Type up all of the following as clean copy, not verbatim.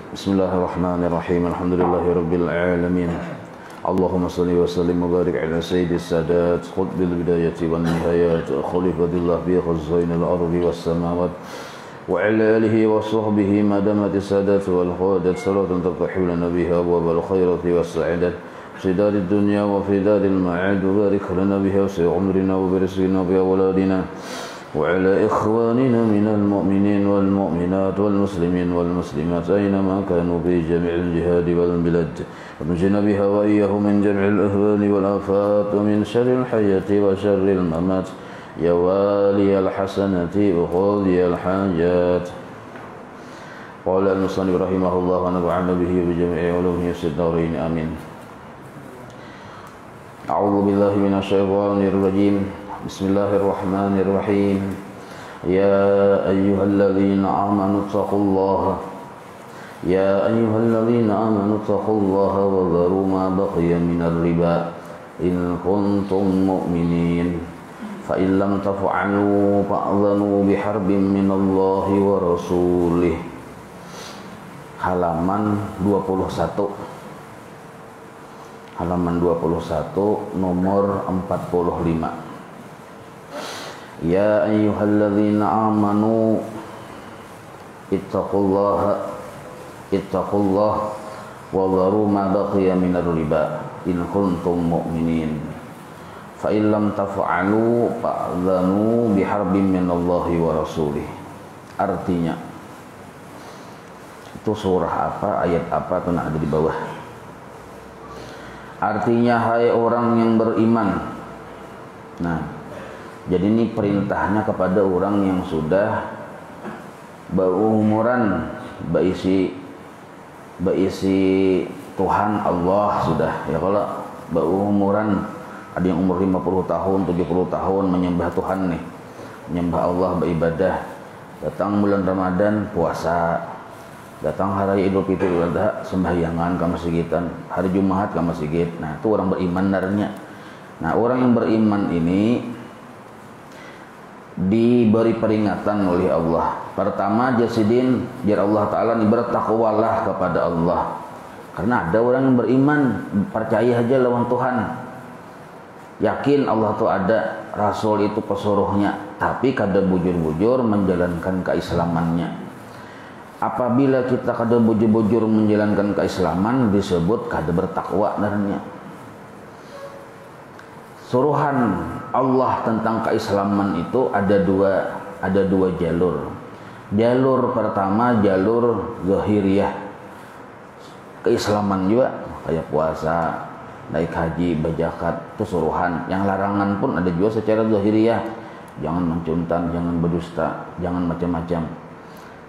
Bismillahirrahmanirrahim. Alhamdulillahirabbil alamin. Allahumma shalli wa sallim wa barik ala sayyidis sadat qutbil bidayati wan nihayat khalifatillah bi khazainil ardi was samawat wa ala alihi wa sahbihi madamatis sadat wal khadat salatan tafahhu lana biha abwabal khairati was sa'adat fi darid dunya wa fi daril ma'ad wa barik lana biha fi umrina wa barizqina bi awladina وعلى إخواننا من المؤمنين والمؤمنات والمسلمين والمسلمات أينما كانوا في جميع الجهاد والبلاد ونجنا بها وإياهم من جميع الأهوال والآفات ومن شر الحياة وشر الممات يا والي الحسنة وقاضي الحاجات. قال المصنف رحمه الله ونفعنا به بجميع علومه في الدارين آمين. أعوذ بالله من الشيطان الرجيم. Bismillahirrahmanirrahim. Ya ayyuhalladzina amanu taqullaha wa dharu ma baqiya minar riba in kuntum mu'minin fa in lam taf'alu fa'dhanu biharbin minallahi wa rasulih. Halaman 21 nomor 45. Ya ayyuhalladzina amanu ittaqullaha wa dharu ma baqiya minar riba in kuntum mu'minin fa in lam taf'alu fa'dhanu biharbin minallahi wa rasulih. Artinya itu surah apa, ayat apa itu ada di bawah. Artinya hai orang yang beriman. Nah, jadi ini perintahnya kepada orang yang sudah berumuran, berisi Tuhan Allah sudah. Ya kalau berumuran, ada yang umur 50 tahun, 70 tahun menyembah Tuhan nih. Menyembah Allah, beribadah. Datang bulan Ramadan, puasa. Datang hari Idul Fitri, sembahyangan ke masjidan. Hari Jumat ke masjid. Nah, itu orang beriman darahnya. Nah, orang yang beriman ini diberi peringatan oleh Allah. Pertama, jasidin jar Allah Ta'ala nih, bertakwalah kepada Allah. Karena ada orang yang beriman, percaya aja lawan Tuhan, yakin Allah itu ada, Rasul itu pesuruhnya, tapi kada bujur-bujur menjalankan keislamannya. Apabila kita kada bujur-bujur menjalankan keislaman, disebut kada bertakwa namanya. Suruhan Allah tentang keislaman itu ada dua jalur. Jalur pertama jalur zahiriyah, keislaman juga kayak puasa, naik haji, berzakat, itu suruhan. Yang larangan pun ada juga secara zahiriyah, jangan mencuntan, jangan berdusta, jangan macam-macam.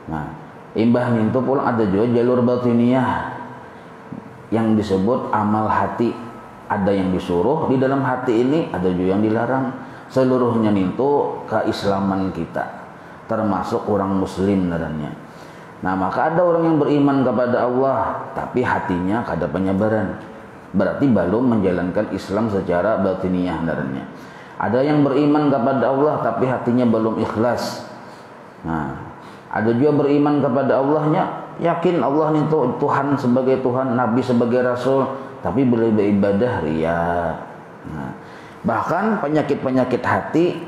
Nah, imbah itu pula ada juga jalur batiniyah yang disebut amal hati. Ada yang disuruh di dalam hati ini, ada juga yang dilarang. Seluruhnya itu keislaman kita, termasuk orang muslim nadanya. Nah, maka ada orang yang beriman kepada Allah, tapi hatinya kada penyabaran, berarti belum menjalankan Islam secara batiniyah nadanya. Ada yang beriman kepada Allah, tapi hatinya belum ikhlas. Nah, ada juga beriman kepada Allahnya, yakin Allah itu Tuhan sebagai Tuhan, Nabi sebagai Rasul, tapi beribadah ria. Nah, bahkan penyakit-penyakit hati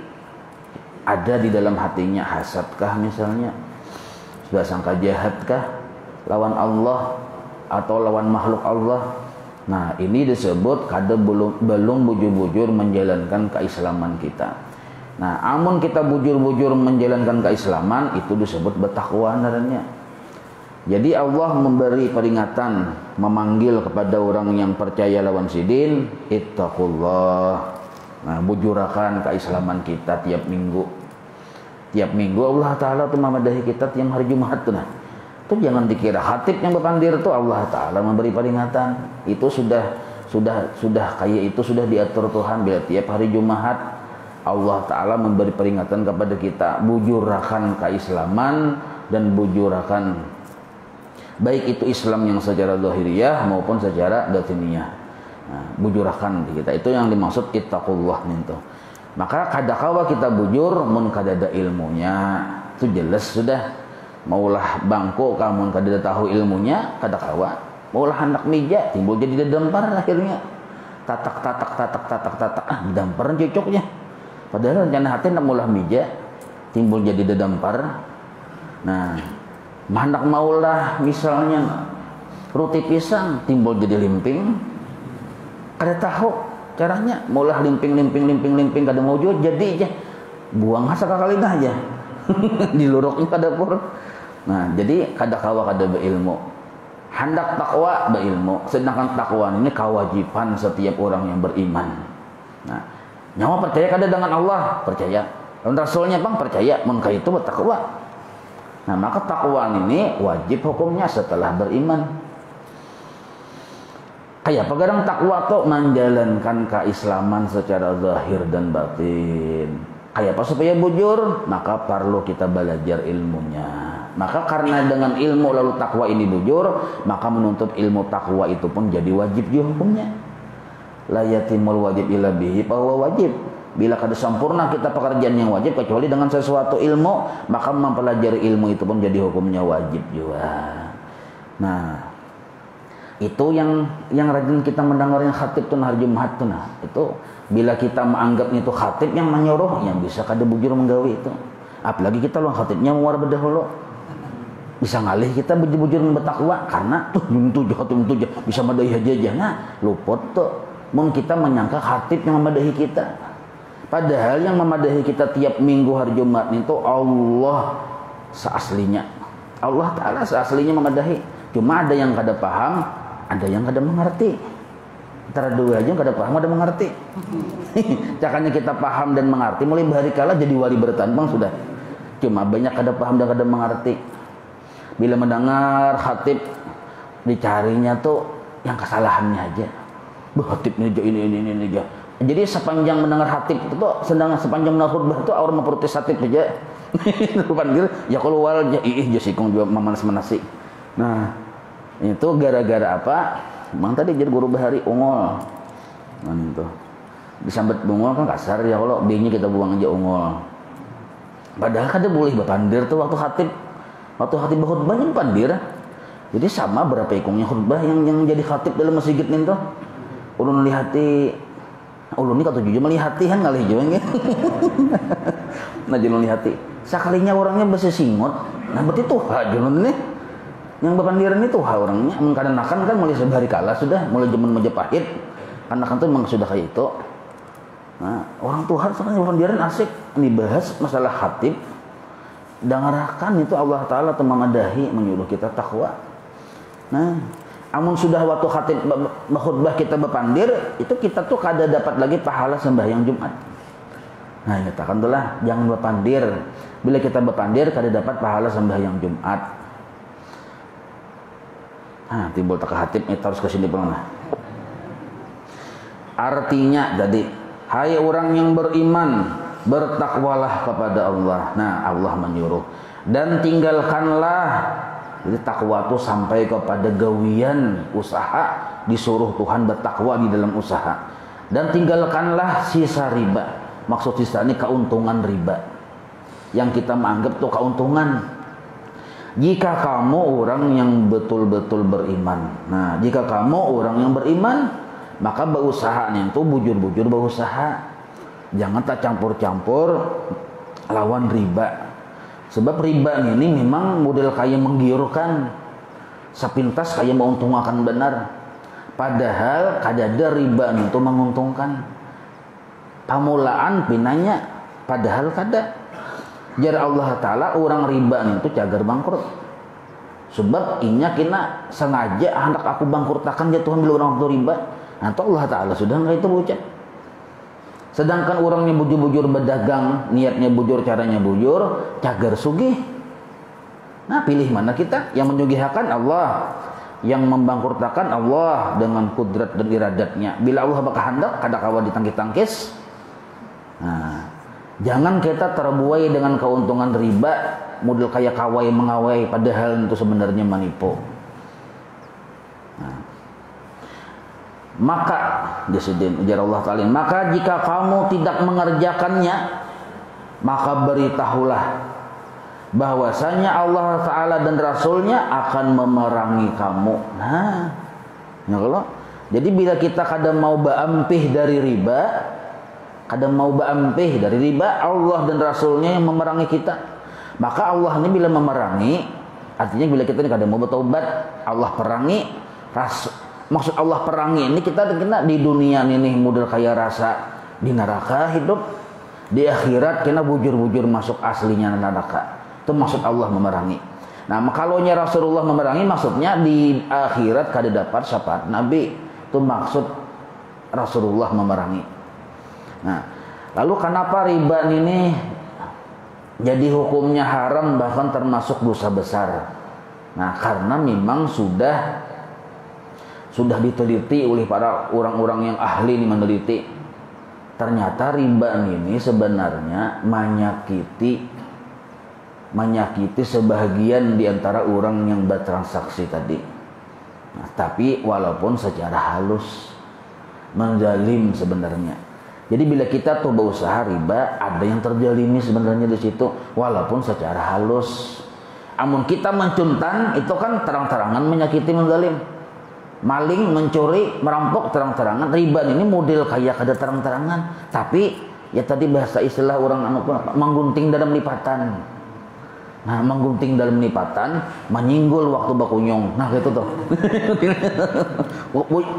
ada di dalam hatinya. Hasadkah misalnya, sudah sangka jahatkah lawan Allah atau lawan makhluk Allah. Nah, ini disebut kada belum bujur-bujur menjalankan keislaman kita. Nah, amun kita bujur-bujur menjalankan keislaman, itu disebut bertakwa namanya. Jadi Allah memberi peringatan, memanggil kepada orang yang percaya lawan sidin, ittaqullah. Nah, bujurakan keislaman kita tiap minggu. Tiap minggu Allah Ta'ala tuh memadahi kita tiap hari Jumat tuh. Nah, itu jangan dikira khatib yang berpandir tuh Allah Ta'ala memberi peringatan. Itu sudah kayak itu sudah diatur Tuhan. Bila tiap hari Jumat Allah Ta'ala memberi peringatan kepada kita, bujurakan keislaman dan bujurakan baik itu Islam yang secara zahiriyah maupun secara batiniyah. Nah, bujurakan kita, itu yang dimaksud ittaqullah itu. Maka kadakawa kita bujur mun kadada ilmunya, itu jelas sudah maulah bangku kamu kada tahu ilmunya kada kawa, maulah hendak meja timbul jadi dedampar akhirnya tatak dampar cocoknya, padahal rencana hati hendak maulah meja timbul jadi dedampar. Nah hendak maulah misalnya roti pisang timbul jadi limping, kada tahu caranya, maulah limping kada mau juga jadi aja buang asa kakalina aja diluruknya ke dapur. Nah jadi kada kawa kada beilmu, hendak takwa beilmu, sedangkan takwa ini kewajiban setiap orang yang beriman. Nah nyawa percaya kada dengan Allah, percaya dan Rasulnya bang percaya, maka itu bertakwa. Nah maka takwa ini wajib hukumnya setelah beriman. Kayak pegadang takwa tuh menjalankan keislaman secara zahir dan batin. Kayak apa supaya bujur? Maka perlu kita belajar ilmunya. Maka karena dengan ilmu lalu takwa ini bujur, maka menuntut ilmu takwa itu pun jadi wajib juga hukumnya. La yatimul wajib illa bihi, bahwa wajib. Bila kada sempurna kita pekerjaan yang wajib kecuali dengan sesuatu ilmu, maka mempelajari ilmu itu pun jadi hukumnya wajib juga. Nah, itu yang rajin kita mendengar yang khatib tuh hari Jumat tuh. Nah, itu bila kita menganggapnya itu khatib yang menyuruh, yang bisa kada bujur menggawe itu. Apalagi kita luang khatibnya muar bedahulu. Bisa ngalih kita bujur-bujur bertakwa karena tuh khatib tuh bisa madahi aja. Nah, luput tuh. Mun kita menyangka khatib yang memadahi kita. Padahal yang memadahi kita tiap minggu hari Jumat itu Allah seaslinya. Allah Ta'ala seaslinya memadahi. Cuma ada yang kada paham, ada yang kada mengerti. Antara dua aja kada paham ada mengerti. Cakanya kita paham dan mengerti, mulai hari kala jadi wali bertanbang sudah. Cuma banyak kada paham dan kada mengerti. Bila mendengar khatib dicarinya tuh yang kesalahannya aja. Khatib ini aja. Jadi sepanjang mendengar khatib itu tuh, sepanjang mendengar khutbah itu orang memprotes khatib aja. Panggil ya keluar aja jasikung juga memanas-manasi. Nah, itu gara-gara apa? Bang tadi jadi guru bahari ungol. Nah itu. Disambet ungol kan kasar ya, kalau B-nya kita buang aja ungol. Padahal kada boleh berpandir tuh waktu khatib berkhutbah yang pandir. Jadi sama berapa ikungnya khutbah yang jadi khatib dalam masjid nih tuh. Ulun lihati ulun ini kata jujur melihati kan ngalih juga gitu. Nah jangan lihati. Sekalinya orangnya bersesingot. Nah berarti tuh jangan nih. Yang berpandiran itu orangnya mengkadang-kadang kan mulai sebari kala sudah mulai zaman Majapahit. Karena kan tuh memang sudah kayak itu. Nah, orang Tuhan sekarang berpandiran asik dibahas masalah khatib. Dengarkan itu Allah Ta'ala tuh memadahi menyuruh kita takwa. Nah, amun sudah waktu khatib khutbah kita berpandir, itu kita tuh kada dapat lagi pahala sembahyang Jumat. Nah, nyatakan itulah jangan berpandir. Bila kita berpandir kada dapat pahala sembahyang Jumat. Nah, timbul tak khatib itu harus ke sini pernah. Artinya jadi, hai orang yang beriman, bertakwalah kepada Allah. Nah, Allah menyuruh dan tinggalkanlah. Jadi takwa itu sampai kepada gawian usaha, disuruh Tuhan bertakwa di dalam usaha. Dan tinggalkanlah sisa riba. Maksud sisa ini keuntungan riba. Yang kita menganggap itu keuntungan. Jika kamu orang yang betul-betul beriman. Nah, jika kamu orang yang beriman, maka berusaha itu bujur-bujur berusaha. Jangan tak campur-campur lawan riba. Sebab riba ini memang model kayak menggiurkan, sepintas kayak menguntungkan benar. Padahal kadada riba itu menguntungkan. Pamulaan pinanya, padahal kada. Jar Allah Ta'ala orang riba itu cagar bangkrut. Sebab inya kena sengaja hendak aku bangkrutakan ya Tuhan bila orang itu riba. Nah itu Allah Ta'ala sudah enggak itu bocah. Sedangkan orangnya bujur-bujur berdagang, niatnya bujur, caranya bujur, cagar sugih. Nah, pilih mana kita? Yang menyugihkan Allah, yang membangkrutakan Allah dengan kudrat dan iradatnya. Bila Allah berkehendak, kada kawa ditangkis-tangkis. Nah, jangan kita terbuai dengan keuntungan riba, model kayak kawai mengawai, padahal itu sebenarnya menipu. Nah, maka Jasidin ujar Allah Ta'ala, maka jika kamu tidak mengerjakannya, maka beritahulah bahwasanya Allah Ta'ala dan Rasulnya akan memerangi kamu. Nah, ya kalau jadi bila kita kadang mau baampih dari riba, Allah dan Rasulnya yang memerangi kita. Maka Allah ini bila memerangi, artinya bila kita ini kadang mau bertobat, Allah perangi. Maksud Allah perangi ini kita di dunia ini model kaya rasa, di neraka hidup, di akhirat kena bujur-bujur masuk aslinya neraka. Itu maksud Allah memerangi. Nah, kalaunya Rasulullah memerangi, maksudnya di akhirat kada dapat syafaat Nabi. Itu maksud Rasulullah memerangi. Nah, lalu kenapa riba ini jadi hukumnya haram, bahkan termasuk dosa besar? Nah, karena memang sudah diteliti oleh para orang-orang yang ahli ini meneliti. Ternyata riba ini sebenarnya menyakiti sebahagian di antara orang yang bertransaksi tadi. Nah, tapi walaupun secara halus, menzalim sebenarnya. Jadi bila kita tuh berusaha riba, ada yang terzalimi sebenarnya di situ, walaupun secara halus. Amun kita mencuntan, itu kan terang-terangan menyakiti, menzalim. Maling, mencuri, merampok terang-terangan. Riba ini model kayak ada terang-terangan, tapi ya tadi bahasa istilah orang menggunting dalam lipatan. Nah, menggunting dalam lipatan, menyinggul waktu bakunyong. Nah, gitu tuh.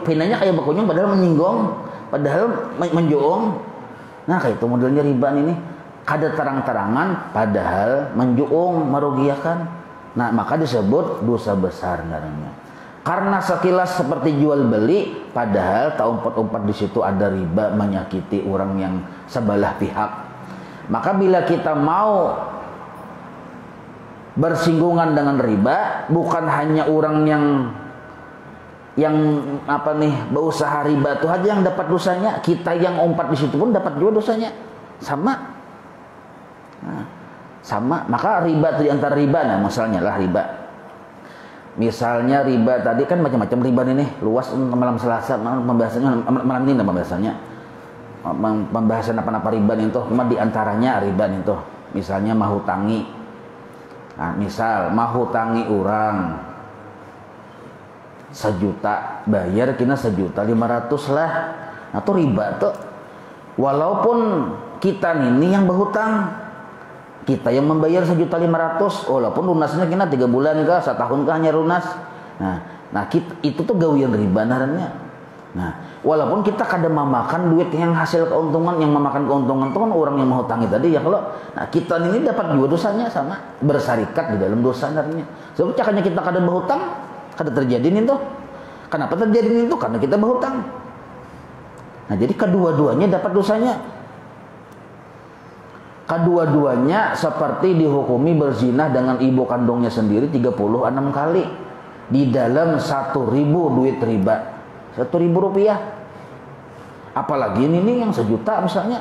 Pinanya kayak bakunyong padahal menyinggong, padahal menjuong. Nah, kayak itu modelnya riba ini. Kada terang-terangan padahal menjuong, merugiakan. Nah, maka disebut dosa besar namanya. Karena sekilas seperti jual beli, padahal tak umpat-umpat di situ ada riba, menyakiti orang yang sebelah pihak. Maka bila kita mau bersinggungan dengan riba, bukan hanya orang yang berusaha riba itu aja yang dapat dosanya, kita yang umpat di situ pun dapat juga dosanya, sama. Nah, sama. Maka riba di antara riba, nah misalnya lah riba. Misalnya riba tadi kan macam-macam riba ini, luas malam Selasa, malam ini pembahasannya. Pembahasan apa-apa riba itu, cuma di antaranya riba itu. Misalnya mahutangi. Nah, misal mahutangi orang 1 juta, bayar kena 1.500.000 lah. Nah, itu riba tuh. Walaupun kita ini yang berhutang, kita yang membayar 1.500.000, walaupun lunasnya kena 3 bulan kah, 1 tahun kah hanya lunas. Nah itu tuh gawian riba naranya. Nah, walaupun kita kadang memakan duit yang hasil keuntungan, yang memakan keuntungan itu kan orang yang menghutangi tadi ya. Kalau nah kita ini dapat juga dosanya sama, bersarikat di dalam dosa naranya. Sebab cakanya kita kadang berhutang, kada terjadi nih tuh. Kenapa terjadi nih tuh? Karena kita berhutang. Nah, jadi kedua-duanya dapat dosanya. Kedua-duanya seperti dihukumi berzina dengan ibu kandungnya sendiri 36 kali di dalam 1.000 duit riba, 1.000 rupiah. Apalagi ini yang 1 juta misalnya.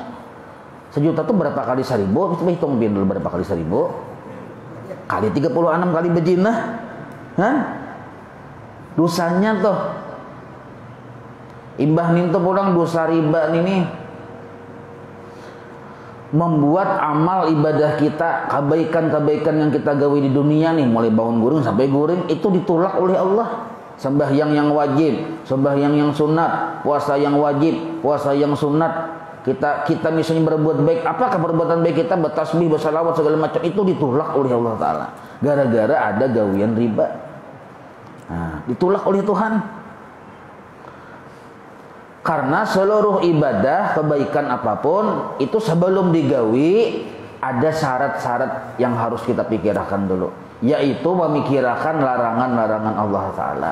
1 juta tuh berapa kali 1.000? Kita hitung dulu berapa kali 1.000 kali 36 kali berzina, kan? Dosanya tuh imbah nih tuh pulang dosa riba ini membuat amal ibadah kita, kebaikan-kebaikan yang kita gawe di dunia nih, mulai bangun guring sampai guring, itu ditolak oleh Allah. Sembahyang yang wajib, sembahyang yang sunat, puasa yang wajib, puasa yang sunat. Kita misalnya berbuat baik, apakah perbuatan baik kita, bertasbih, bersalawat segala macam, itu ditolak oleh Allah Ta'ala gara-gara ada gawian riba. Nah, ditolak oleh Tuhan. Karena seluruh ibadah, kebaikan apapun, itu sebelum digawi ada syarat-syarat yang harus kita pikirkan dulu, yaitu memikirkan larangan-larangan Allah Ta'ala.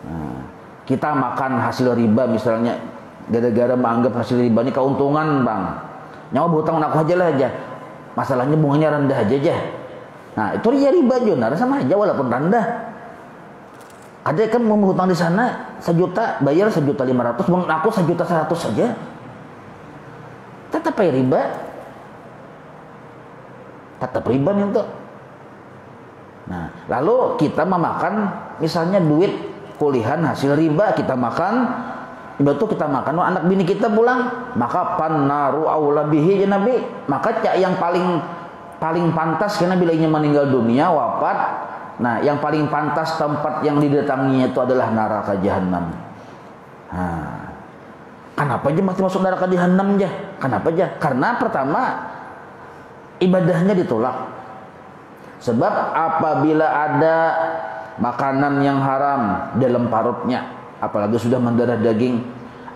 Nah, kita makan hasil riba misalnya, gara-gara menganggap hasil riba ini keuntungan bang, nyawa berhutang aku aja lah aja, masalahnya bunganya rendah aja. Nah, itu ya riba juga, sama aja walaupun rendah. Ada kan mau hutang di sana 1 juta, bayar 1.500.000, bang aku 1.100.000 saja, tetap ya riba, tetap riba nih tuh. Nah, lalu kita memakan misalnya duit kuliahan hasil riba, kita makan, itu kita makan, anak bini kita pulang, maka pannaru aula bihi ya Nabi, maka yang paling paling pantas karena bila ia meninggal dunia wafat, nah yang paling pantas tempat yang didatanginya itu adalah neraka jahanam. Nah, kenapa aja masih masuk neraka jahanam aja? Kenapa aja? Karena pertama ibadahnya ditolak. Sebab apabila ada makanan yang haram dalam parutnya, apalagi sudah mendarah daging,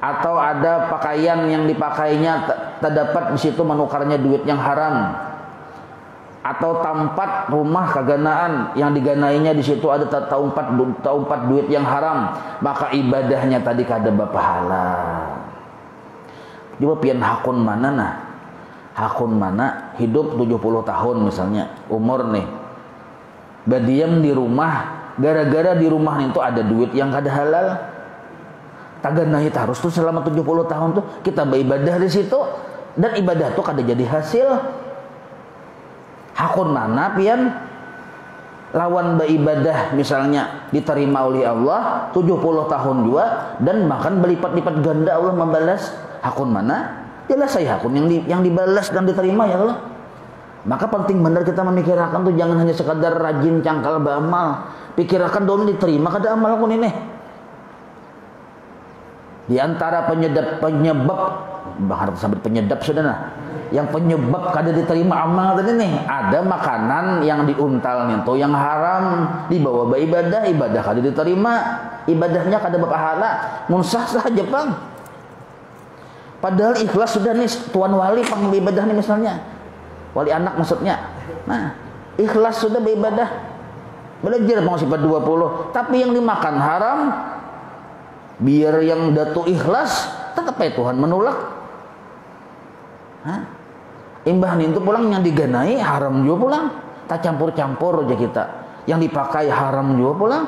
atau ada pakaian yang dipakainya terdapat di situ menukarnya duit yang haram, atau tempat rumah keganaan yang diganainya di situ ada taumpat duit yang haram, maka ibadahnya tadi kada berpahala. Coba pian hakun mana nah? Hakun mana hidup 70 tahun misalnya umur nih, berdiam di rumah, gara-gara di rumah itu ada duit yang kada halal, taganai harus tuh selama 70 tahun tuh kita beribadah di situ, dan ibadah tuh kada jadi hasil. Hakun mana pian lawan beribadah misalnya diterima oleh Allah 70 tahun juga, dan bahkan berlipat-lipat ganda Allah membalas. Hakun mana? Jelas saya hakun yang dibalas dan diterima ya Allah. Maka penting benar kita memikirkan tuh, jangan hanya sekadar rajin cangkal beramal, pikirkan dulu diterima kada amal kun ini. Di antara penyebab bahkan sampai penyedap saudara, yang penyebab kada diterima amal tadi nih, ada makanan yang diuntal nih tuh yang haram, dibawa beribadah, ibadah kada diterima, ibadahnya kada berpahala, munsah saja Bang. Padahal ikhlas sudah nih, tuan wali pang beribadah nih misalnya, wali anak maksudnya. Nah, ikhlas sudah beribadah, belajar mau sifat 20, tapi yang dimakan haram, biar yang datu ikhlas, tetap ya Tuhan menolak. Imbah itu pulang yang diganai haram juga pulang, tak campur-campur aja kita. Yang dipakai haram juga pulang.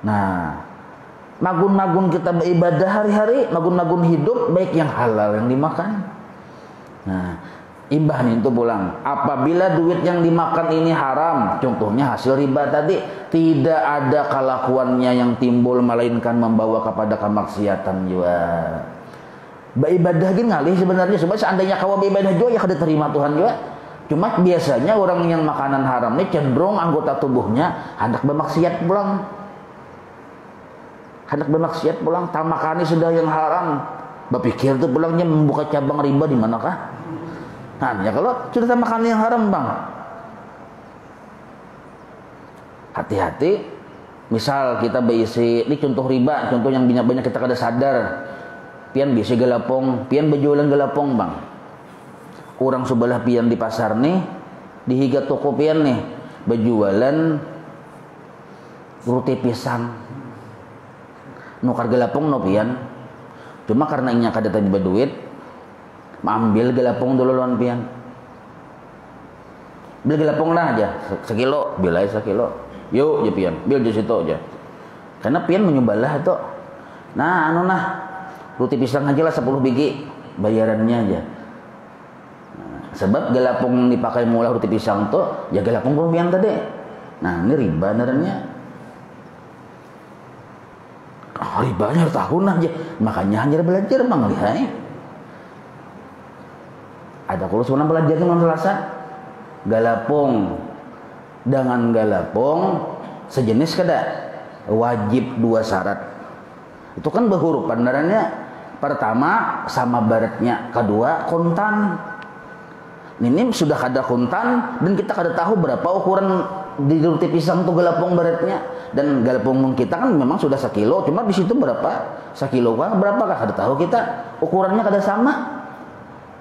Nah, magun-magun kita beribadah hari-hari, magun-magun hidup baik yang halal yang dimakan. Nah, imbah itu pulang. Apabila duit yang dimakan ini haram, contohnya hasil riba tadi, tidak ada kelakuannya yang timbul melainkan membawa kepada kemaksiatan juga. Beribadah gini ngalih sebenarnya, sebab seandainya kau beribadah juga ya kada terima Tuhan juga. Cuma biasanya orang yang makanan haram ini cenderung anggota tubuhnya hendak bermaksiat pulang. Hendak bermaksiat pulang, tamakani sudah yang haram. Berpikir tuh pulangnya membuka cabang riba di manakah? Nah, ya kalau sudah tamakan yang haram Bang, hati-hati. Misal kita berisi, ini contoh riba, contoh yang banyak kita kada sadar. Pian bisi gelapong, pian berjualan gelapong Bang. Orang sebelah pian di pasar nih, di higa toko pian nih, berjualan roti pisang. Nukar gelapong no pian. Cuma karena inya kada tadi berduit, ambil gelapong dulu lawan pian. Beli gelapong dah aja, sekilo, bilai sekilo. Yuk, ya pian, bil di situ aja. Karena pian menyubalah itu. Nah, anu nah, roti pisang aja lah 10 biji, bayarannya aja. Nah, sebab gelapong yang dipakai mula roti pisang tuh, ya gelapong pun pian tadi. Nah, ini riba naranya. Ribanya tahun aja, makanya hanya belajar Bang lihai. Ada kalau sebenarnya belajar itu Selasa, galapong dengan galapong sejenis kada, wajib 2 syarat. Itu kan berhuruf pandarannya. Pertama sama baratnya, kedua kontan. Ini sudah kada kontan dan kita kada tahu berapa ukuran di roti pisang tuh galapong baratnya, dan galapong kita kan memang sudah 1 kilo, cuma di situ berapa 1 kilo kan berapakah kada tahu kita, ukurannya kada sama.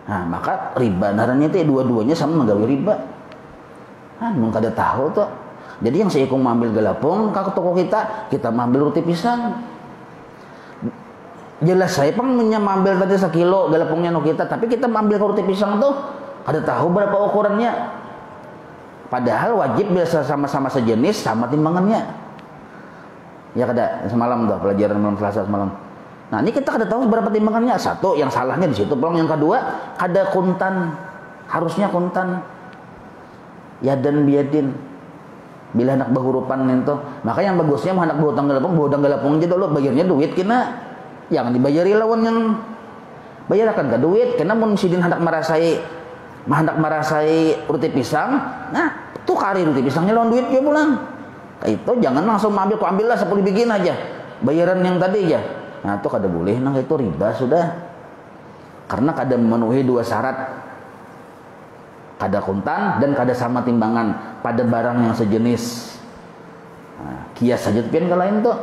Nah, maka riba naranya itu dua-duanya sama menggawe riba. Memang kada tahu tuh. Jadi yang saya mengambil galapong ke toko kita mengambil roti pisang. Jelas saya pun mengambil tadi 1 kilo galapongnya no kita, tapi kita mengambil roti pisang tuh kada tahu berapa ukurannya. Padahal wajib biasa sama-sama sejenis, sama timbangannya. Ya kada, semalam tuh pelajaran malam Selasa semalam. Nah, ini kita kada tahu berapa timbangannya. Satu, yang salahnya di situ. Pelong yang kedua, kada kontan. Harusnya kontan. Yadan biadin. Bila anak berhurupan itu, maka yang bagusnya anak berhutang galapong aja dulu, bayarnya duit kena. Jangan dibayari lawan yang bayarkan ke duit, karena mun sidin hendak merasai roti pisang, nah tukari roti pisangnya lawan duit dia pulang. Itu jangan langsung ambillah 10 bikin aja, bayaran yang tadi aja. Nah itu kada boleh, nah itu riba sudah, karena kada memenuhi 2 syarat, kada kontan dan kada sama timbangan pada barang yang sejenis. Nah, kias saja pian ke lain tuh,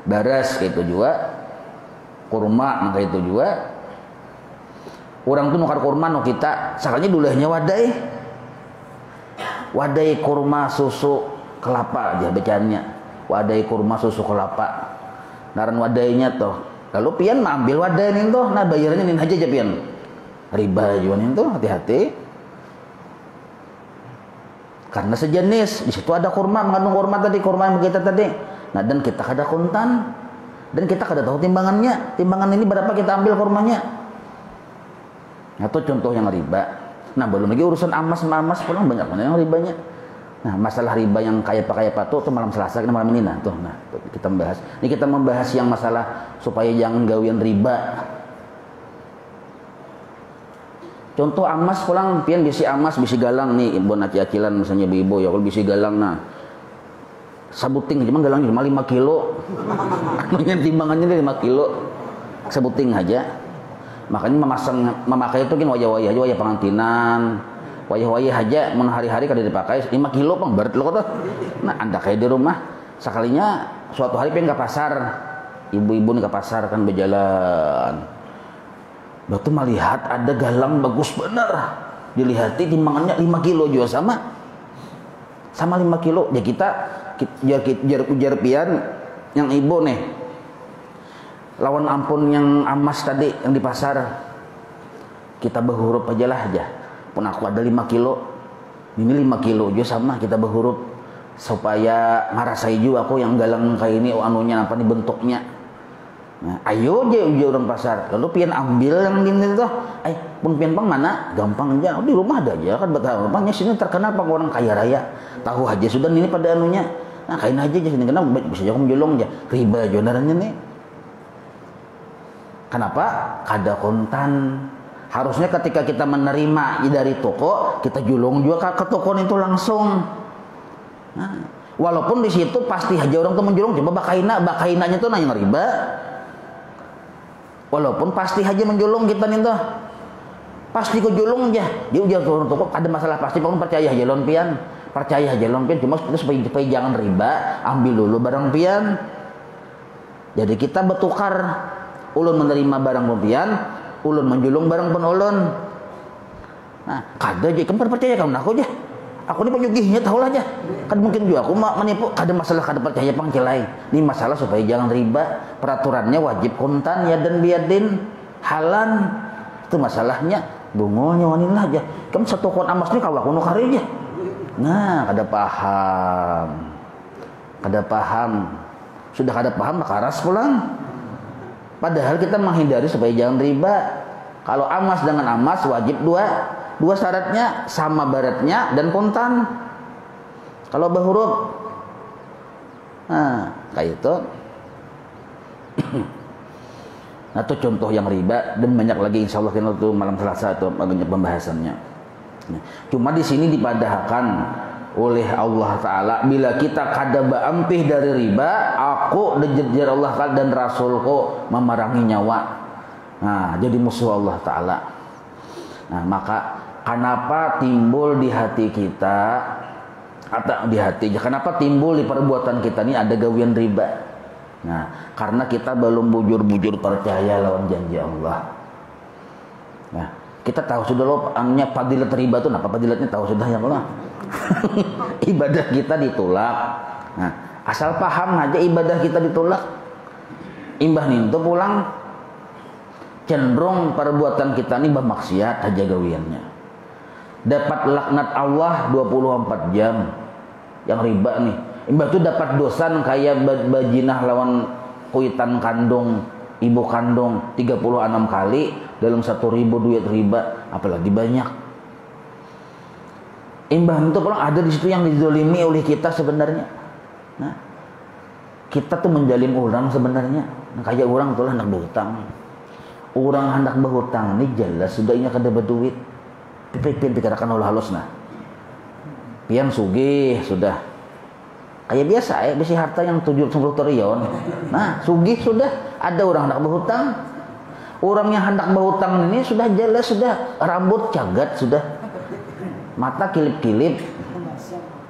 beras gitu juga, kurma maka itu juga. Orang tuh nukar kurma nu kita, sakanya dulahnya wadai kurma susu kelapa aja bacaannya, wadai kurma susu kelapa, naran wadainya tuh. Lalu pian ambil wadai nih tuh, nah bayarannya nih aja pian, riba juga nih tuh, hati-hati. Karena sejenis, di situ ada kurma, mengandung kurma tadi, kurma yang kita tadi. Nah dan kita kada kontan, dan kita kada tahu timbangannya, timbangan ini berapa kita ambil kurmanya. Nah itu contoh yang riba. Nah belum lagi urusan amas pulang banyak mana yang ribanya. Nah masalah riba yang kaya tuh malam Selasa, kita malam ini nah tuh, nah tuh, kita membahas. Ini kita membahas yang masalah supaya jangan gawian riba. Contoh amas pulang pian bisi amas bisi galang nih ibu aci-acilan misalnya ibu ya kalau bisi galang nah sabuting cuma galangnya cuma 5 kilo. Anunya timbangannya 5 kilo sabuting aja. Makanya memakai itu kan wayah-wayah aja, wayah pengantinan, wayah-wayah aja mun hari-hari kada dipakai 5 kilo pang berat lo kata. Nah anda kayak di rumah sekalinya suatu hari pengen ke pasar, ibu-ibu nih ke pasar kan berjalan, waktu melihat ada galang bagus bener, dilihati timbangannya 5 kilo juga sama 5 kilo. Ya kita jar pian yang ibu nih lawan ampun yang amas tadi yang di pasar, kita berhuruf aja lah aja. Pun aku ada 5 kilo, ini 5 kilo juga sama, kita berhuruf supaya ngarasai juga aku yang galang kayak ini anunya apa nih bentuknya. Nah, ayo aja orang pasar, lalu pian ambil yang ini tuh, pun pian pang mana, gampang aja, di rumah ada aja kan betapa gampangnya sini terkenal pang orang kaya raya, tahu aja sudah ini pada anunya, nah kain aja sini kenapa bisa jago menjolong aja, riba jonarannya nih. Kenapa? Kada kontan. Harusnya ketika kita menerima dari toko, kita julung juga ke toko itu langsung. Nah, walaupun di situ pasti aja orang tuh menjulung, coba bakainanya tuh nanya riba. Walaupun pasti aja menjulung kita nih tuh, pasti ku julung aja. Dia ujar turun toko, ada masalah pasti, pokoknya percaya aja lon pian, cuma supaya jangan riba, ambil dulu barang pian. Jadi kita bertukar. Ulun menerima barang pian, ulun menjulung barang pun ulun. Nah, kada aja kan percaya kamu aku aja. Aku ni penyugihnya tahu aja. Kan mungkin juga aku menipu, kada masalah kada percaya pang celai. Ini masalah supaya jangan riba. Peraturannya wajib kontan ya dan biadin halan. Itu masalahnya. Bungolnya wanilah aja. Kamu satu kon amas ni kawa kuno kari aja. Nah, kada paham. Sudah kada paham karas pulang. Padahal kita menghindari supaya jangan riba. Kalau amas dengan amas wajib dua syaratnya sama baratnya dan kontan. Kalau berhuruf, nah kayak itu. Nah itu contoh yang riba dan banyak lagi insya Allah kita tuh malam Selasa itu banyak pembahasannya. Cuma di sini dipadahkan oleh Allah Ta'ala, bila kita kada baampih dari riba, aku dejar Allah dan Rasulku memerangi nyawa. Nah jadi musuh Allah Ta'ala. Nah maka kenapa timbul di hati kita, atau di hati, kenapa timbul di perbuatan kita ini ada gawian riba? Nah karena kita belum bujur-bujur percaya lawan janji Allah. Nah kita tahu sudah loh amnya fadilat riba itu, apa fadilatnya tahu sudah ya Allah. Ibadah kita ditolak. Nah, asal paham aja ibadah kita ditolak. Imbah nintu pulang cenderung perbuatan kita ini bermaksiat aja gawiannya. Dapat laknat Allah 24 jam. Yang riba nih. Imbah itu dapat dosan kayak bajinah lawan kuitan kandung, ibu kandung 36 kali dalam 1.000 duit riba, apalagi banyak. Imbah itu pulang ada di situ yang dizolimi oleh kita sebenarnya. Nah, kita tuh menjalim orang sebenarnya. Nah, kayak orang tuh lah nak berhutang. orang hendak berhutang ini jelas sudah ini kada berduit. Pian dikatakan oleh halus nah. Pian sugih sudah. Kayak biasa ya, besi harta yang 70 triliun. Nah, sugih sudah, ada orang hendak berhutang. Orang yang hendak berhutang ini sudah jelas sudah, rambut cagat sudah. Mata kilip-kilip.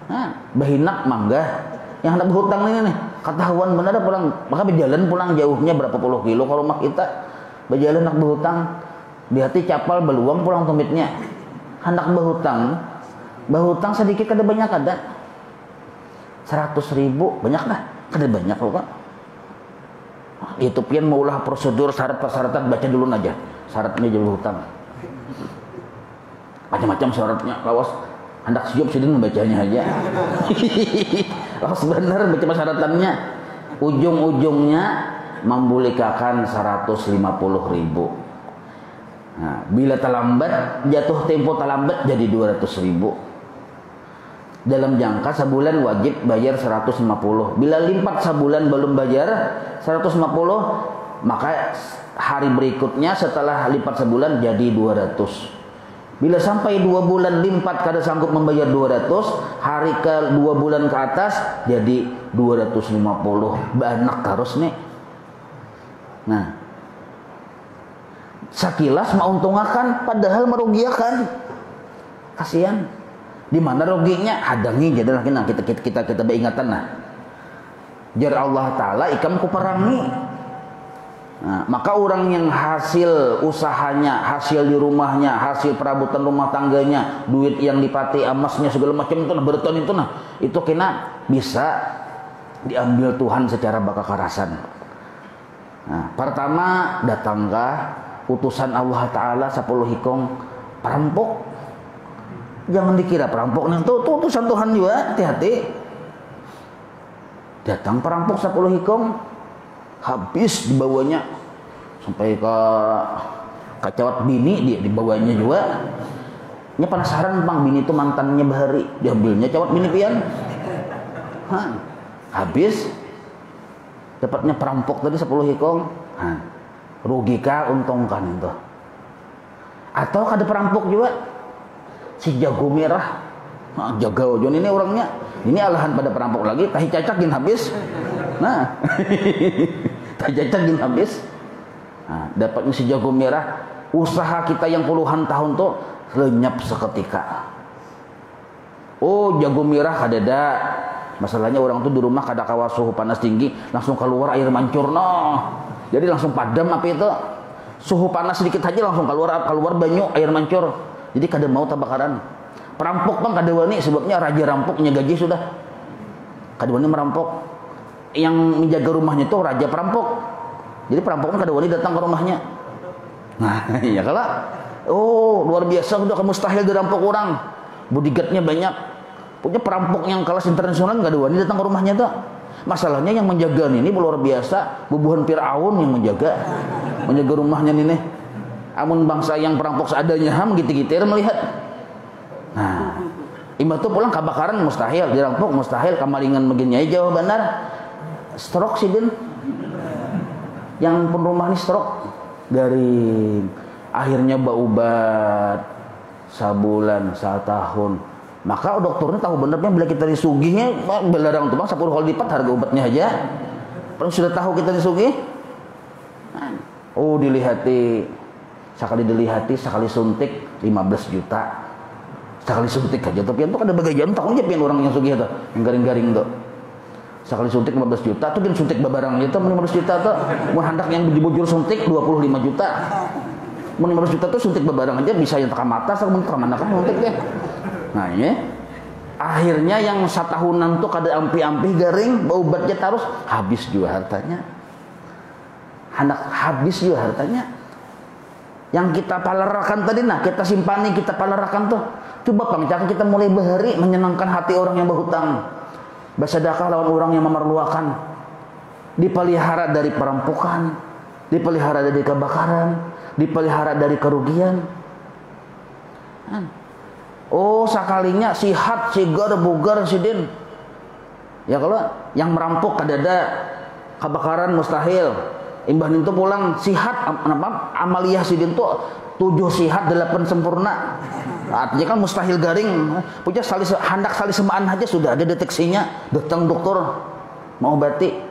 Nah, bahinak mangga. Yang hendak berhutang ini nih, ketahuan benar pulang, maka berjalan pulang jauhnya berapa puluh kilo kalau rumah kita. Berjalan hendak berhutang, di hati capal beluang pulang tumitnya. Hendak berhutang sedikit kada banyak ada. 100.000 banyak lah, kada banyak loh Pak. Itu pian maulah prosedur syarat-persyaratan baca dulu aja. Syaratnya jadi hutang. Macam-macam syaratnya. Lawas hendak siap sidin membacanya aja. Lawas benar baca persyaratannya. Ujung-ujungnya membolehkan 150.000. Nah, bila terlambat jatuh tempo terlambat jadi 200.000. Dalam jangka sebulan wajib bayar 150. Bila lipat sebulan belum bayar 150, maka hari berikutnya setelah lipat sebulan jadi 200. Bila sampai 2 bulan lipat kada sanggup membayar 200, hari ke 2 bulan ke atas jadi 250. Banyak terus nih. Nah, sekilas menguntungkan padahal merugikan. Kasihan. Di mana ruginya? Hadangi jadi lagi nah kita beringatan nah. Jar Allah Taala ikam ku perangi. Nah, maka orang yang hasil usahanya, hasil di rumahnya, hasil perabotan rumah tangganya, duit yang dipati emasnya segala macam itu nah berton itu nah, itu kena bisa diambil Tuhan secara bakakarasan. Nah, pertama datangkah utusan Allah Taala 10 hikong perampok. Jangan dikira perampok itu utusan Tuhan juga, hati-hati. Datang perampok 10 hikong, habis dibawanya sampai ke kacawat bini dia dibawanya juga. Nya penasaran bang, bini itu mantannya Bahari, diambilnya cawat bini pian. Habis dapatnya perampok tadi 10 hikong. Rugi kah untungkan itu? Atau ada perampok juga si jago merah, jaga ojon ini orangnya, ini alahan pada perampok lagi, tahi cacakin habis, nah, tahi cacakin habis, nah, dapatnya si jago merah, usaha kita yang puluhan tahun tuh lenyap seketika. Oh jago merah kadada, masalahnya orang tuh di rumah kada kawa suhu panas tinggi, langsung keluar air mancur noh, jadi langsung padam apa itu, suhu panas sedikit aja langsung keluar banyu air mancur. Jadi kada mau tabakaran. Perampok bang kada wani sebabnya raja rampoknya gaji sudah. Kada wani merampok. Yang menjaga rumahnya itu raja perampok. Jadi perampok kan kada wani datang ke rumahnya. Nah, ya kalau luar biasa sudah mustahil dirampok orang. Bodyguardnya banyak. Punya perampok yang kelas internasional kada wani datang ke rumahnya tuh. Masalahnya yang menjaga ini luar biasa, bubuhan Firaun yang menjaga rumahnya nih. Amun bangsa yang perampok seadanya ham gitu-gitu melihat. Nah, imah tuh pulang kebakaran mustahil, dirampok mustahil, kamalingan begini aja jauh benar. Stroke sih din. Yang pun rumah ini stroke garing. Akhirnya baubat sabulan, 1 tahun. Maka dokternya tahu benernya bila kita disugihnya belarang tuh bang 10 kali lipat harga obatnya aja. Kalau sudah tahu kita disugih. Dilihati sekali dilihati, sekali suntik 15 juta. Sekali suntik aja tuh pian tuh ada bagaian tahu aja pian orang yang sugih tuh, yang garing-garing tuh. Sekali suntik 15 juta tuh pian suntik babarang itu 15 juta tuh. Mun handak yang dibujur suntik 25 juta. Mun 15 juta tuh suntik babarang aja bisa yang tekan mata sama tekan mana kan suntik deh. Nah, ini akhirnya yang 1 tahunan tuh kada ampi-ampi garing, obatnya terus habis juga hartanya. Hendak habis juga hartanya. Yang kita palarakan tadi nah kita simpani kita palarakan tuh coba pang kita mulai bahari menyenangkan hati orang yang berhutang, bersedekah lawan orang yang memerlukan, dipelihara dari perampokan, dipelihara dari kebakaran, dipelihara dari kerugian. Sekalinya sihat sigar bugar sidin ya kalau yang merampok kadada kebakaran mustahil, Imbah itu pulang sihat, amaliyah sidin tuh 7 sihat 8 sempurna. Artinya kan mustahil garing. Punya hendak sali semaan aja sudah ada deteksinya. Datang dokter mau obati.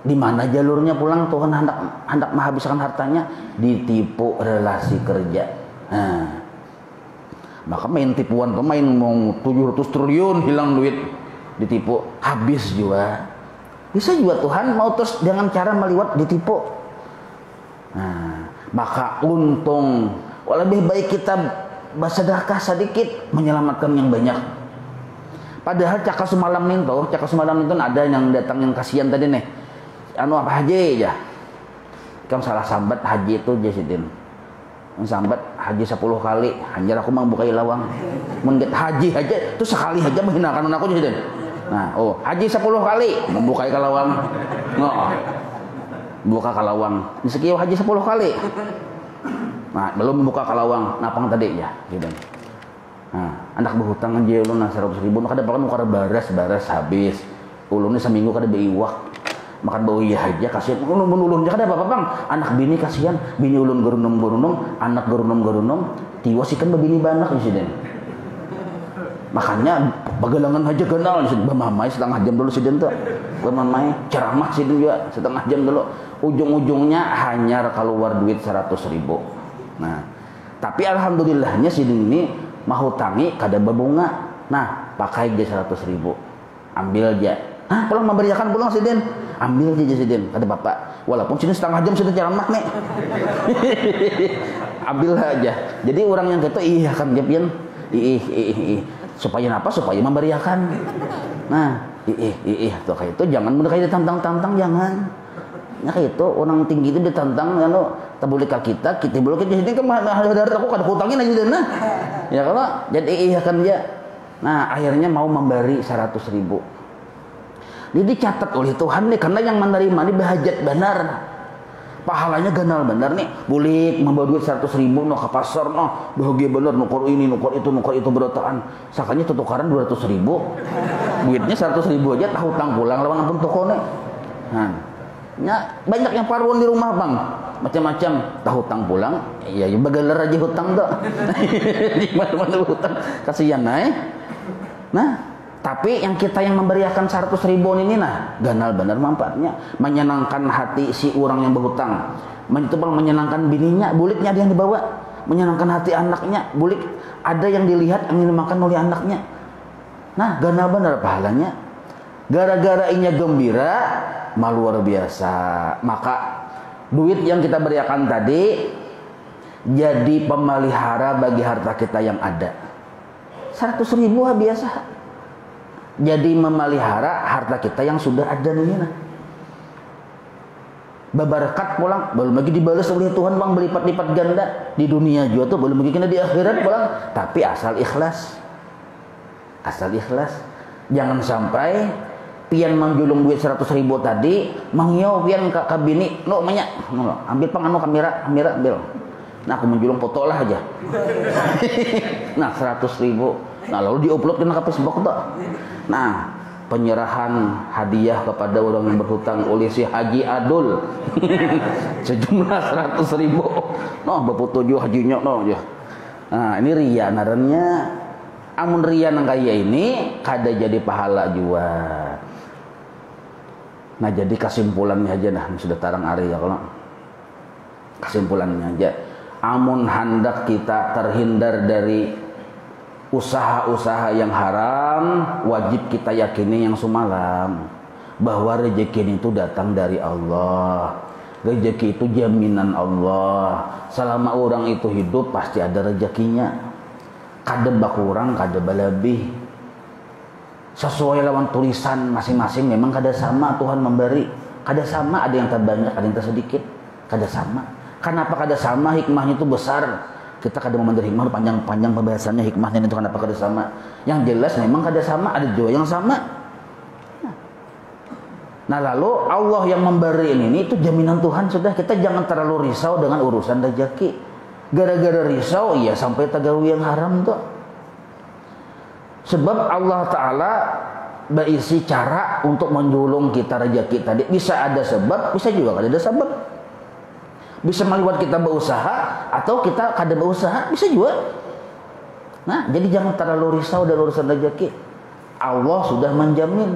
Di mana jalurnya pulang Tuhan hendak menghabiskan hartanya, ditipu relasi kerja. Nah, maka main tipuan pemain mau 700 triliun hilang duit, ditipu habis juga. Bisa juga Tuhan mau terus dengan cara meliwat ditipu. Nah, maka untung lebih baik kita bersedekah sedikit menyelamatkan yang banyak. Padahal cakap semalam itu ada yang datang yang kasihan tadi nih. Anu apa haji aja. Kan salah sambat haji itu jasidin. Sambat haji 10 kali, anjir aku mau buka lawang. Mun haji aja itu sekali aja menghinakan aku jasidin. Nah, haji 10 kali membuka kalawang. Buka kalawang. Sekian haji 10 kali. Nah, belum membuka kalawang, napang tadi ya, gitu. Nah, anak berhutang aja ulun 100.000, kada pakan ukar baras habis. Ulunnya seminggu kada beiwak. Makan bau iya aja kasihan. Ulun kada apa-apa, Bang. Anak bini kasihan, bini ulun gerunung, anak gerunung, tiwas ikan babini banak insiden. Makanya pagalangan aja kenal bamamai setengah jam dulu sidin tuh. Bamamai ceramah sidin juga setengah jam dulu. Ujung-ujungnya hanya keluar duit 100.000. Nah, tapi alhamdulillahnya sidin ini mau hutangi kada babunga. Nah, pakai aja 100.000. Ambil aja. Pulang memberiakan pulang sidin. Ambil aja sidin kata bapak. Walaupun sidin setengah jam sidin ceramah nih. Ambil aja. Jadi orang yang gitu iya kan Jepian. Supaya apa? Supaya memberiakan. Nah, tuh kayak itu jangan mudah kayak ditantang-tantang jangan. Ya kayak itu orang tinggi itu ditantang anu tabuli ka kita boleh kita sini kan ada aku kada hutangin aja deh nah. Ya kalau jadi iya kan dia. Nah, akhirnya mau memberi 100.000. Jadi dicatat oleh Tuhan nih karena yang menerima ini berhajat benar. Pahalanya ganal benar nih. Boleh membawa duit 100.000 no ke pasar no bahagia benar nukar ini nukar itu berotaan. Sakanya tukaran 200.000. Duitnya 100.000 aja tahu hutang pulang lawan ampun toko nih. Nah, ya, banyak yang paruan di rumah Bang. Macam-macam tahu hutang pulang. Ya bagaler aja hutang tuh. Di mana-mana hutang kasihan Nah, tapi yang kita yang memberiakan 100.000 ini nah ganal benar manfaatnya, menyenangkan hati si orang yang berhutang, menyenangkan bininya, buliknya ada yang dibawa, menyenangkan hati anaknya, bulik ada yang dilihat yang dimakan oleh anaknya. Nah, ganal benar pahalanya. Gara-gara inya gembira, luar biasa. Maka duit yang kita beriakan tadi jadi pemelihara bagi harta kita yang ada. 100.000 biasa. Jadi memelihara harta kita yang sudah ada nih nah. Berberkat pulang, belum lagi dibalas oleh Tuhan Bang berlipat-lipat ganda di dunia juga tuh, belum lagi kena di akhirat pulang. Tapi asal ikhlas. Jangan sampai pian menjulung duit 100.000 tadi, mangyo pian ke bini, ambil pangano kamera ambil. Nah, aku menjulung foto lah aja. Nah, 100.000. Nah, lalu diupload ke Facebook tuh. Nah, penyerahan hadiah kepada orang yang berhutang oleh si Haji Adul sejumlah 100.000. Bapak 7 hajinya aja. Nah, ini ria narannya. Amun ria nang kaya ini kada jadi pahala juga. Nah, jadi kesimpulannya aja nah sudah tarang ari ya kalau kesimpulannya aja. Amun hendak kita terhindar dari usaha-usaha yang haram, wajib kita yakini yang semalam bahwa rezeki itu datang dari Allah. Rezeki itu jaminan Allah. Selama orang itu hidup pasti ada rezekinya. Kada bakurang, kada balebih. Sesuai lawan tulisan masing-masing memang kada sama Tuhan memberi. Kada sama, ada yang terbanyak, ada yang tersedikit. Kada sama. Kenapa kada sama? Hikmahnya itu besar. Kita kada mau memberi hikmah panjang pembahasannya hikmahnya itu kenapa kada sama. Yang jelas memang kada sama, ada juga yang sama. Nah, lalu Allah yang memberi ini itu jaminan Tuhan sudah. Kita jangan terlalu risau dengan urusan rezeki. Gara-gara risau iya sampai tagawi yang haram tuh. Sebab Allah Ta'ala berisi cara untuk menjulung kita rezeki tadi. Bisa ada sebab, bisa juga kada ada sebab. Bisa meliwat kita berusaha atau kita kada berusaha, bisa juga. Nah, jadi jangan terlalu risau dari urusan rezeki. Allah sudah menjamin.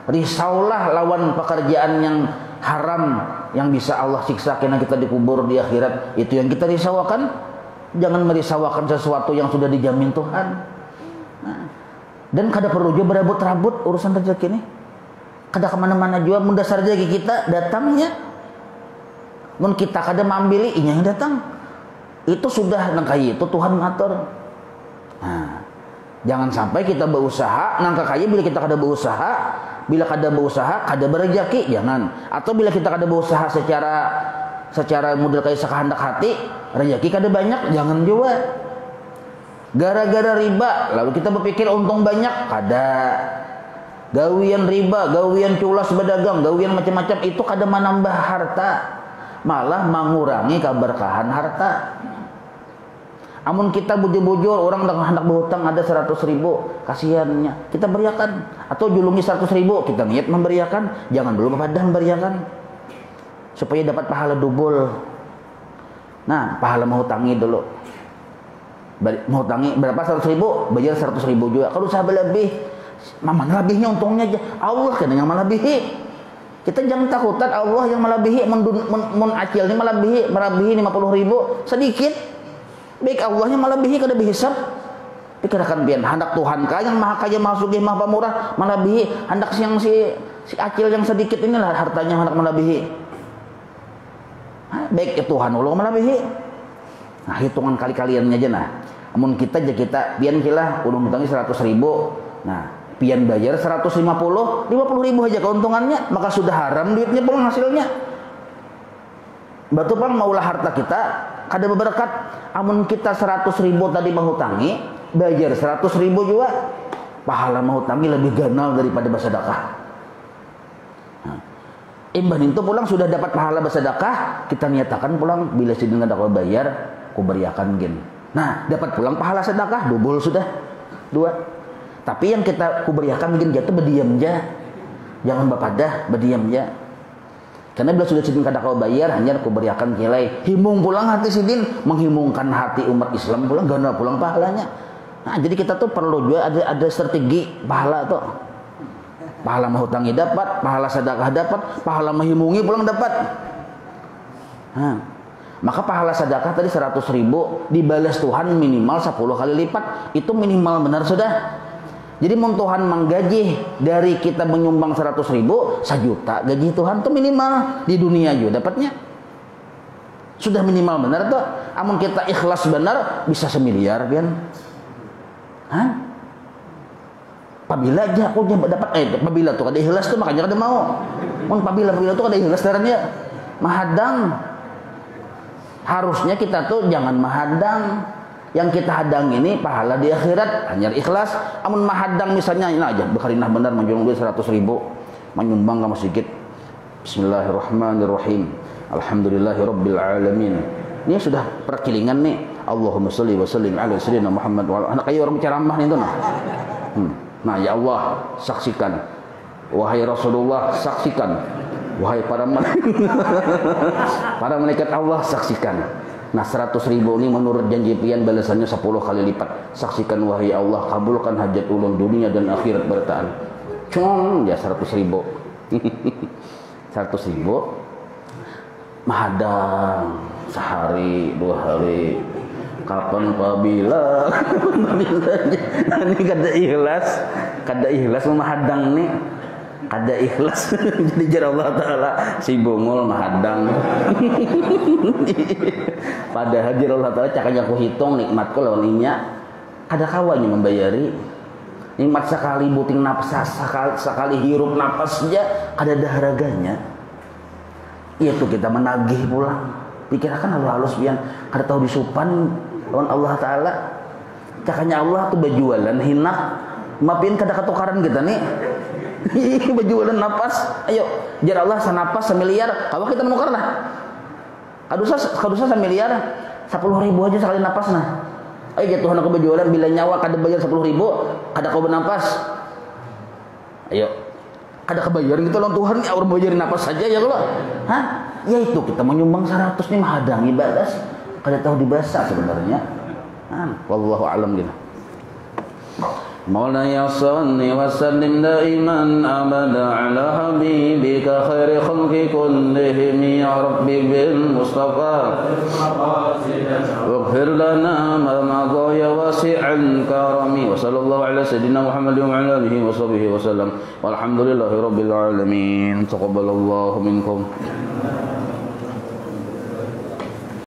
Risaulah lawan pekerjaan yang haram yang bisa Allah siksa karena kita dikubur di akhirat. Itu yang kita risaukan. Jangan merisaukan sesuatu yang sudah dijamin Tuhan. Nah, dan kada perlu juga berabut-rabut urusan rezeki ini. Kada kemana-mana juga, mun dasar rezeki kita datangnya. Mun kita kada mengambil inya yang datang. Itu sudah nangkai itu Tuhan mengatur. Nah, jangan sampai kita berusaha nangka kaya bila kita kada berusaha, bila kada berusaha kada berezeki, jangan. Atau bila kita kada berusaha secara model kaya sekehendak hati, rezeki kada banyak, jangan juga. Gara-gara riba lalu kita berpikir untung banyak, kada. Gawian riba, gawian culas berdagang, gawian macam-macam itu kada menambah harta, malah mengurangi keberkahan harta. Amun kita bujur-bujur orang hendak berhutang ada 100.000, kasihannya kita beriakan, atau julungi 100.000 kita niat memberiakan, jangan dulu padah memberiakan supaya dapat pahala double. Nah, pahala menghutangi dulu, menghutangi berapa 100.000, bayar 100.000 juga. Kalau usaha lebih, mana lebihnya untungnya aja Allah kan yang melebihi. Kita jangan takutan Allah yang melebihi, mun acil ini melebihi 50.000 sedikit. Baik Allahnya melebihi kada berhisab. Pikirkan pian hendak Tuhan kah yang maha kaya, maha sugih, maha pemurah melebihi, hendak si acil yang sedikit inilah hartanya hendak melebihi. Baik ya Tuhan Allah melebihi. Nah, hitungan kali-kaliannya aja nah. Amun kita pian kilah kudu hutangi 100.000. Nah, pian bayar 150, 50.000 aja keuntungannya, maka sudah haram duitnya pulang hasilnya. Batu pang maulah harta kita kada berberkat. Amun kita 100.000 tadi menghutangi, bayar 100.000 juga, pahala menghutangi lebih ganal daripada bersedekah. Nah, imbang itu pulang sudah dapat pahala bersedekah, kita niatakan pulang bila sidin kada bayar, ku beriakan gen. Nah, dapat pulang pahala sedekah double sudah 2. Tapi yang kita ku beriakan gen jatuh berdiam aja. Jangan bapadah, berdiam aja. Karena bila sudah sidin kada kau bayar, hanya ku beriakan kilai. Himung pulang hati sidin, menghimungkan hati umat Islam pulang, gana pulang pahalanya. Nah, jadi kita tuh perlu juga ada strategi pahala tuh. Pahala menghutangi dapat, pahala sedekah dapat, pahala menghimungi pulang dapat. Nah, maka pahala sedekah tadi 100.000 dibalas Tuhan minimal 10 kali lipat. Itu minimal benar sudah. Jadi mun Tuhan menggaji dari kita menyumbang 100.000, 1 juta gaji Tuhan tuh minimal di dunia juga dapatnya. Sudah minimal benar tuh. Amun kita ikhlas benar bisa 1 miliar pian. Hah? Pabila aja aku dapat pabila tuh kada ikhlas tuh makanya kada mau. Mun pabila tuh kada ikhlas darahnya mahadang. Harusnya kita tuh jangan mahadang. Yang kita hadang ini pahala di akhirat hanya ikhlas. Amun mahadang misalnya ini aja bekarinah benar menjual duit 100.000 menyumbang ke masjid. Bismillahirrahmanirrahim. Alhamdulillahirabbil alamin. Ini sudah perkilingan nih. Allahumma shalli wa sallim ala sayyidina Muhammad wa ala kayak orang ceramah nih tuh nah. Nah, ya Allah saksikan. Wahai Rasulullah saksikan. Wahai para malaikat Allah saksikan. Nah, 100.000 ini menurut janji pian balasannya 10 kali lipat. Saksikan wahai Allah, kabulkan hajat ulun dunia dan akhirat bertahan. Cung ya 100.000. 100.000 mahadang sehari 2 hari. Kapan pabila ini kada ikhlas memahadang nih. Kada ikhlas jadi jar Allah Ta'ala si bungul mahadang. Padahal jar Allah Ta'ala cakanya aku hitung nikmatku lawan inya kada kawanya membayari nikmat sekali buting nafas sekali hirup nafas aja kada ada harganya. Itu kita menagih pulang. Pikirkan halus pian kada tahu disupan lawan Allah Ta'ala. Cakanya Allah tuh berjualan hinak maafin kada ketukaran kita nih. Berjualan napas, ayo jar Allah sanapas 1 miliar, kalau kita menukar lah. Kadusa 1 miliar, 10.000 aja sekali napas nah. Ayo jatuh nak berjualan bila nyawa kada bayar 10.000, kada kau bernapas. Ayo Ada kebayaran gitu lawan Tuhan, ya orang bayarin apa saja ya Allah. Hah? Ya itu kita mau nyumbang 100 nih mah hadang ibadah sih. Kada tahu dibaca sebenarnya. Wallahu alam gitu. مولاي صل وسلم دائما أبدا على حبيبك خير خلق كلهم يا ربي بالمصطفى واغفر لنا ما مضى يا واسع الكرم وصلى الله على سيدنا محمد وعلى آله وصحبه وسلم والحمد لله رب العالمين تقبل الله منكم.